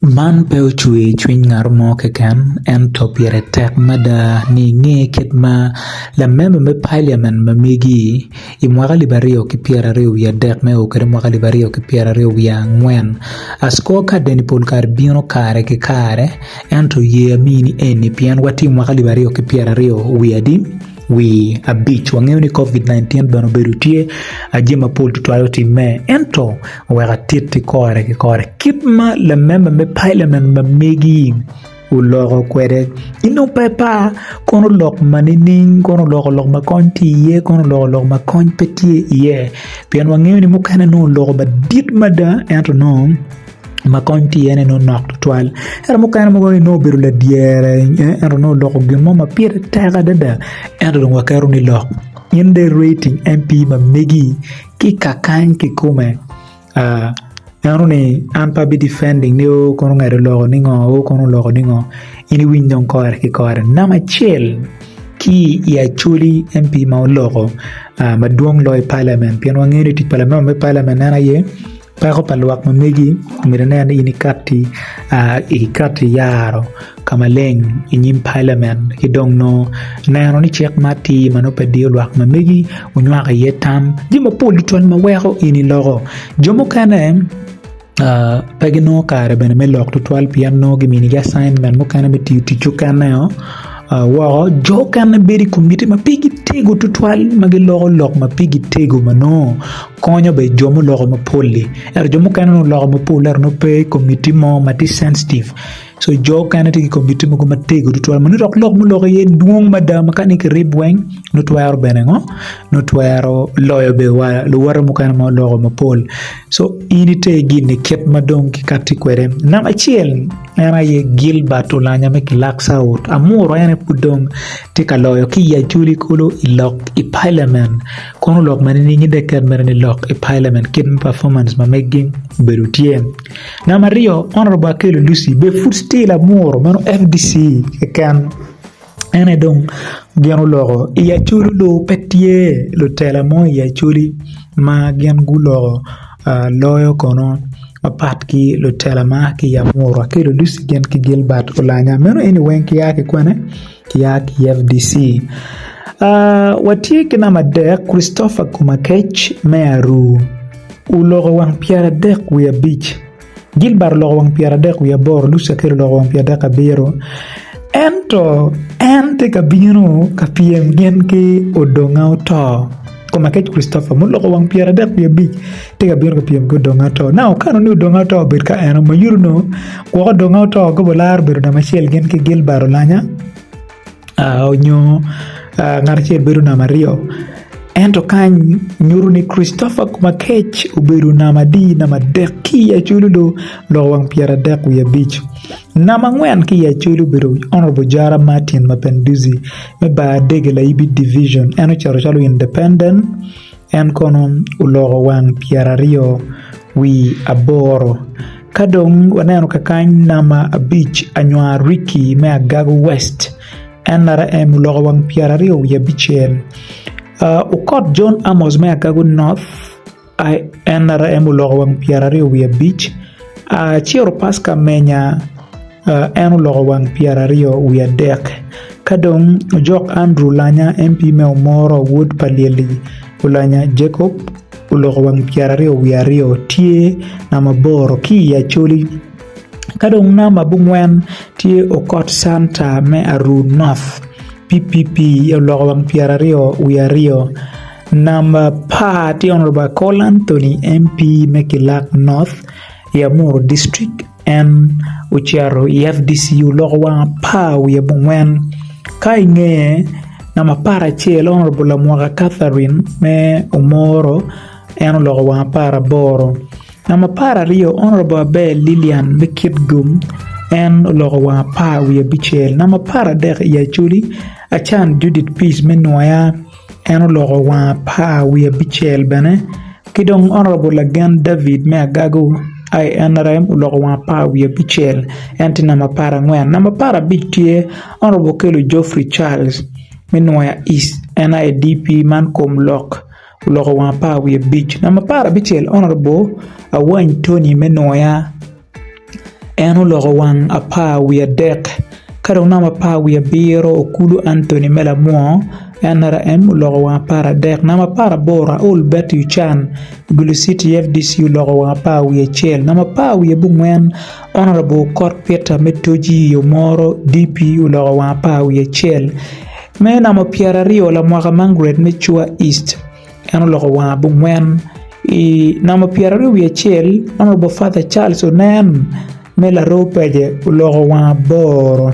Man pe ochwe chuny ngat mo keken ento pire tek mada ni ng'e ket ma la member me parliament ma megi I mwaka 2023 me okere mwaka 2024 asko ka deni pol kar bino kare ki kare ento ye amini eni pien wati mwaka 2020 wi abich wang'eyo ni COVID-19 bano bedo tie ajima pol tutwayo time ento weka titi kore ki kore kip ma la member me parliament ma megi ulogo kwede ino pepa kono lok manining kono lok ma konti ye kono lok ma kon petie ye pian wang'eyo ni mukane no lok ma dit mada ento no ma konti ene no nok twal era mo kana mo no biru la diere era no loko gimo ma pire taga dada era no wakaru ni lok in the rating MP ma megi ki kakan ki kume era ni ampa be defending ni o kono ngare loko ni ngo o kono loko ni ngo ini winjon kore ki kore nama chel ki ya chuli MP ma loko ma duong loy parliament pian wangere ti parliament na ye Pako paluak mamegi mirane ni inikati ikati yaro kamaleng inyim parliament hidong no nano ni chek mati mano pedio luak mamegi unwaka yetam jima poli tuan maweko ini logo jomo kane pagino kare bene me lok tutual piano gimini ga assignment mo kana beti tichukane wao jo kana beri committee ma pigi tego tutwal magi lok ma pigi tego mano konyo be jomo logo ma polli jomo kana no logo ma poller no pe committee mo mati sensitive so jo kana tigi committee mo ma tego tutwal mano lok mo logo ye duong madama kani ke ribweng no twaro benengo no twaro loyo be wa lo wara mo kana mo logo ma pol so ini te gini ket madong ki kati kwere nam achiel era ye Gilbert Olanya me relax out amuro ene pudong tika loyo ki ya juli kulo ilok I parliament kono lok manini ngi dekat marani lok I parliament kid performance ma making berutien na Mario honorable Akelo Lucy be foot still amuro mano FDC kan ene dong giano logo ya juli lo petie lo tela mo ya juli ma gian gulo loyo kono apat ki lo tela ma ki ya muro Akelo Lucy gen ki Gilbert Olanya meno anyway ki yake kwane ki yake FDC watie kina madek Christopher Kumakech mearu ulogo wang piara dek wia beach Gilbert logo wang piara dek wia bor Lucy Akelo logo wang piara dek abiro ente kabino kapiem gen ki odonga uto Kumakech Christopher mo logo wang piara dek wia beach tega biro kapiem ko donga to now kano ni donga to ber ka eno mayurno ko donga to go bolar ber na machel gen ki Gilbert Olanya onyo ngarche beru na Mario ento kan nyuru ni Christopher Kumakech uberu na madi na madeki ya chululo lo wang piara dek wia beach na mangwen ki ya chulu beru honorable Jara Martin Mapenduzi me ba dege la ibi division eno charo independent en konon ulogo wang piara rio wi aboro kadong waneno kakany nama beach anywa Ricky me Agago West NRM ulogo wang piara rio wi abichel ukot John Amos me Agago North NRM ulogo wang piara rio wi abich chiero Pasca Menya en ulogo wang piara rio wi adek kadong Jok Andrew Lanya MP me Omoro Wood Palieli Ulanya Jacob ulogo wang piara rio wi ario tie na maboro ki ya choli kadong na mabungwen tie Okot Santa me Aru North PPP ulogo wang piara rio wi ario number pa ti honorable Col Anthony MP me Kilak North Yamuru District en uchiaro FDC ulogo wang pa wi bungwen kai nge na mapara chelo honorable Mwaka Catherine me Omoro en logo wa para boro na mapara rio honorable Abel Lilian me Kidgum en logo wa pa wi bichel na mapara dek ya chuli achan Judith Peace me Noya en logo wa pa wi bichel bene kidong honorable again David me Agago INRM ulogo wa pa wi bichel entina mapara ngwen na mapara bitie honorable Kelo Geoffrey Charles Menoya East NIDP Mancom Lock ulogo wa pa wi beach na mapara bichel honorable Awan Tony Menoya en ulogo wang apa wiya dek kadong nama pa wiya biro Okulu Anthony Melamo NRM ulogo wang para dek nama para bora ul Betty Chan Gulu City FDC ulogo wang apa wiya chel nama pa wiya bungwen Honorable Court Peter Metoji Yomoro DP ulogo wang apa wiya chel me nama Pierre Rio la mwaka Margaret Mechua East en ulogo wang bungwen nama Pierre Rio wiya chel Honorable Father Charles Onen Mela ropeje ulogo wang boro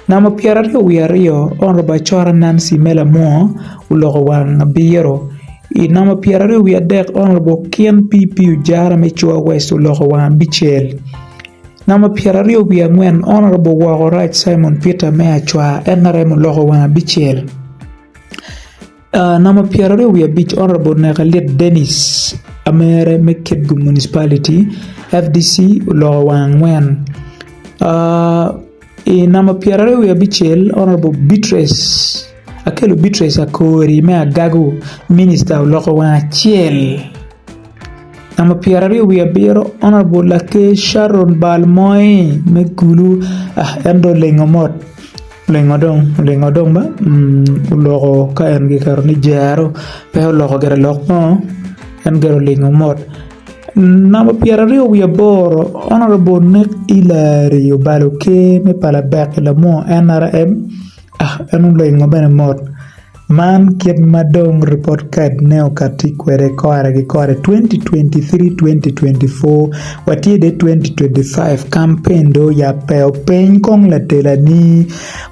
nama Pierre Rio Honorable Chora Nancy Melamo ulogo wang biro nama Pierre Rio dek Honorable Ken PP Ujara Mechua West ulogo wang bichel nama Pierre Rio ngwen Honorable Wago Right Simon Peter Mea Chua NRM ulogo wang bichel nama Pierre Rio bich Honorable Nagalit Dennis Amere Meketgu Municipality FDC ulogo wang ngwen nama Pierre Rio bichel Honorable Beatrice Akelo Beatrice Akori Mea Gagu Minister ulogo wang chiel nama Pierre Rio biro Honorable Lake Sharon Balmoy Megulu endo lengodong ba ulogo ka en gi karoni jaro pe ulogo gere lokmo en gero lingomot nama Pierre Rio boro Honorable Nick Ilari Baloke me pala back la mo NRM enu lingobene mot man kid madong report card neo kati kwere kore 2023-2024 watide 2025 campaign do ya peo pen kong la tela ni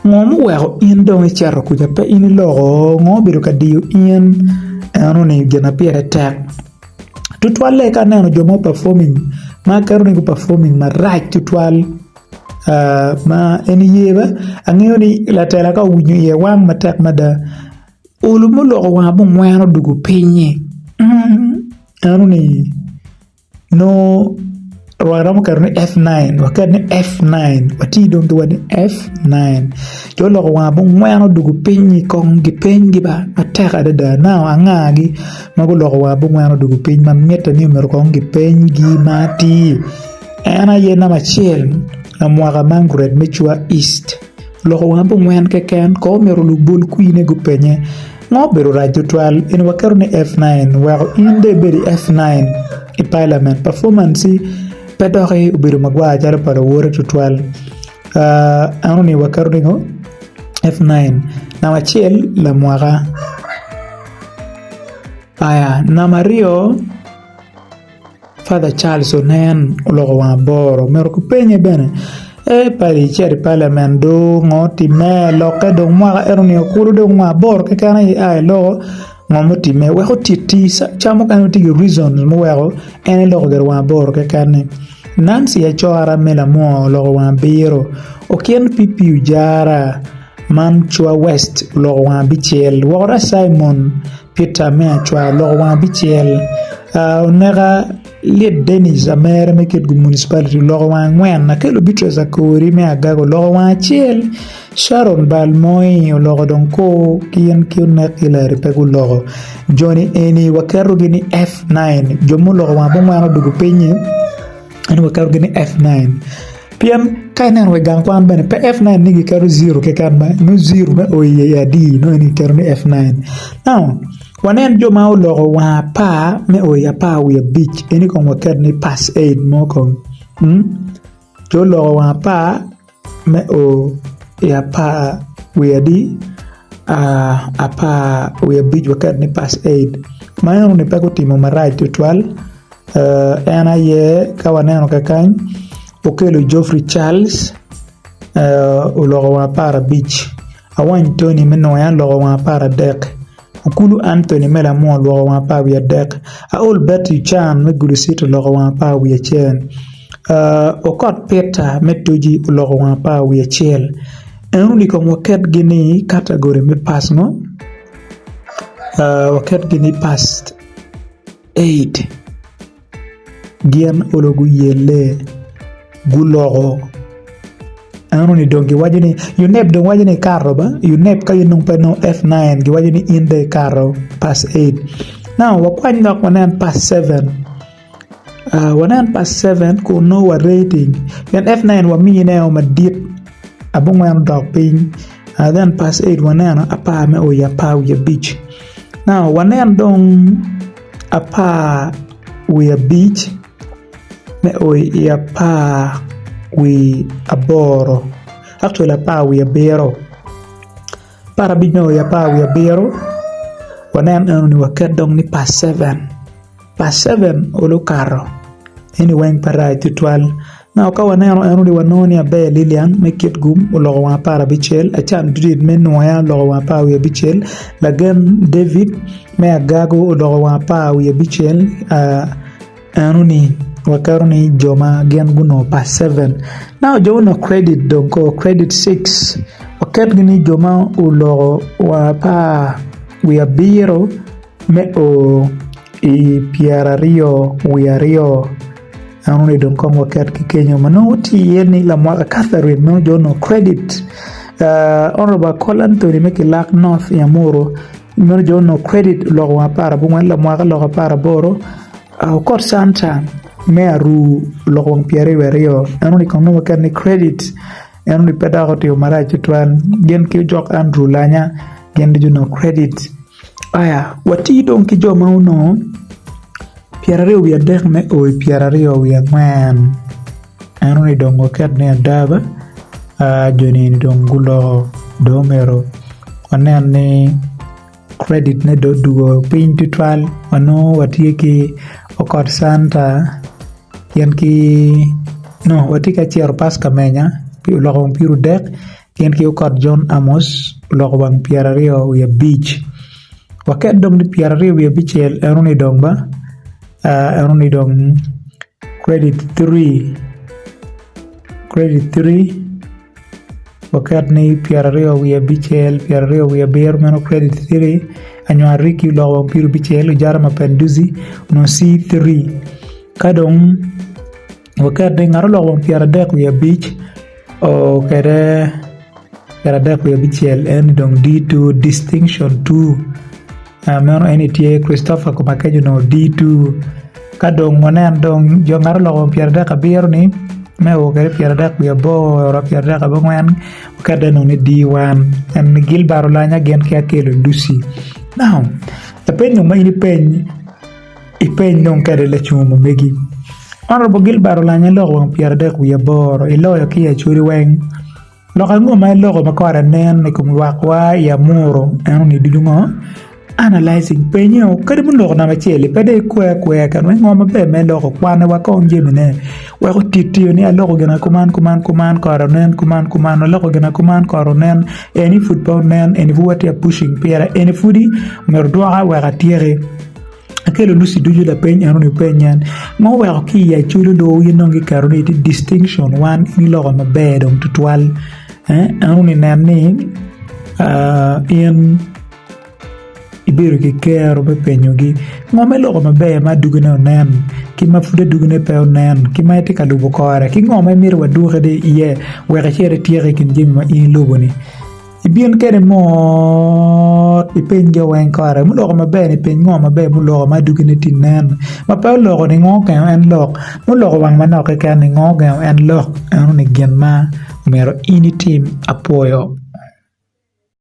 ngom wero indong charo kuja pe ini logo ngobiru kadiyo in anu ni gena Pierre tag tutwale ka neno jomo performing ma karuni ku performing ma right tutwal ma eni yeba angeo ni la tela ka winyo ye wang matak mada ulumu logo wang bung wano dugu penye anu ni no Rwaramu karuni F9 wakadni F9 wati dongi wani F9 jo logo wang bung wano dugu penye kong gi penye ba mataka dada nao angagi magu logo wang bung wano dugu penye ma mieta ni umero kong gi penye gi mati ena ye nama chiel na mwaka Margaret Mechua East logo wang bung wan keken ko mero lubul kuine gu penye ngoberu rajo twal in wakaruni F9 wako inde beri F9 i parliament performance pedore ubiru magwa jara para wore tutwal anu ni wakaruni ngo F9 na wachiel la mwaka aya na Mario Father Charles Onen ulogo wang boro mero kupenye bene pali cheri parliament do ngoti me loke do mwaka eroni okulu do mwa bor ke kana ai lo ngomoti me we hotiti chamo kan tigi reasons mo wero en lo ger wa bor ke kana Nancy ya chora Melamo lo wa biro okien pipi Ujara man chua West lo wa bichel wora Simon Peter me chua lo wa bichel onega Liet Dennis Amere Meketgu Municipality logo wang ngwen na kelo Beatrice Akori me agago logo wang chiel Sharon Balmoy logo donko kian Nek Ilari pegu logo Johnny Eni wakaru gini F9 jomo logo wang bong wang dugu penye eni wakaru gini F9 piam kainan we gangkwan bene pe F9 nigi karu 0 ke kan ba no 0 me oye ya di no eni karu ni F9 now wanen jo ma ulogo wa pa me oya pa we beach eni kon wakad ni pass aid mo kon jo logo wa pa me o ya pa we di apa we beach wakad ni pass aid mayo ni pa ko timo marai tutwal ena ye kawaneno kakany okelo Geoffrey Charles ulogo wa para beach awan Tony menoya logo wa para deck Okulu Anthony Melamo logo wa pa wiya dek all Betty Chan me Gulu City logo wa pa wiya chen okot Peter Metoji logo wa pa wiya chel enuli ko waket gini category me pass no waket gini past 8 gian ologu yele gulogo anoni dongi wajini unep don wajini karo ba unep ka yunung peno F9 gi wajini inde karo pass 8 now wakwany nok wanen pass 7 wanen pas 7 ku no wa rating yan F9 wa mi ne o madit abung wan dog pin then pas 8 wanen apa me o ya pa wi beach now wanen dong apa wi beach me o ya pa wi aboro actually apa wi bero para bino ya pa wi bero wanen anu ni waket dong ni pas 7 olo karo ini weng para titual na ka wanen anu ni wanoni abe Lilian mekit gum ulo wa para bichel achan drid men noya lo wa pa wi bichel lagen David me agago ulo wa pa wi bichel anu ni wakaruni joma gen guno pas 7 now jono credit donko credit 6 wakat gini joma ulo wa pa wi biro me o i piarario wi ario anu ni donko wakat ki Kenya manoti yeni la mwa Catherine no jono credit honorable Colin to make lak north yamoro no jono credit lo wa para bu la mwa lo para boro au kot santa me aru lokong piare werio anu ni kono wakan ni credit anu ni pedago ti umara chitwan gen ki jok Andrew lanya gen di juno credit aya wati don ki jo mauno piare wi adek me o piare wi man anu ni don wakat ne adaba joni ni don gulo domero onen ni credit ne do duo pin titwal ono wati ki okot santa yan ki no watika chier pas kamenya pi ulogong piru dek yan ki ukot John Amos ulogong piarario ya beach waket dong di piarario ya beach anu ni dong ba anu ni dong credit 3 waket ni piarario ya beach piarario ya bear meno credit 3 anywa riki ulogong piru beach ujara mapenduzi no C3 kadong wakat de ngaro lo piara dek wi beach o kere piara dek wi beach en dong D2 distinction 2 meno eni tie Christopher ko makejo no D2 kadong wanen dong jo ngaro lo piara dek abiro ni me o kere piara dek wi bo ora piara dek abo ngwan wakat de no ni D1 en Gilbert lanya gen ke akelo Lucy now the pen no mai pen ipen non kere le chumo megi Honorable Gilbert lanya logo piara dek wi boro iloyo ki ya churi weng local mo mai logo makora nen ni kum wakwa ya muro anu ni dilungo analyzing penyo kadi mun logo na machele pede kwe kan wengo mabe me logo kwana wa ko njemene wa ko titio ni logo gena kuman koronen kuman logo gena kuman koronen any football nen any what ya pushing piara any foodi merdoa wa gatiere akelo Lucy duju la penya anu ni penyan mo wa ki ya chulo do yinongi karoni distinction 1 ni logo mabe dong tutwal anu ni nani in ibiru ki kero be penyo gi ngome logo mabe ma dugune nen ki ma fude dugune pe nen ki ma tika lubo kore ki ngome mir wa duge de iye wa ka chere tiere kin jimi ma in lubo ni ibien kere mo ipen ge wen kare mu logo mabe ni pen ngoma mabe mu logo ma dugune tinen ma pa logo ni ngoke en log mu logo wang manoke kan ni ngoke en log anu ni gen ma mero ini team apoyo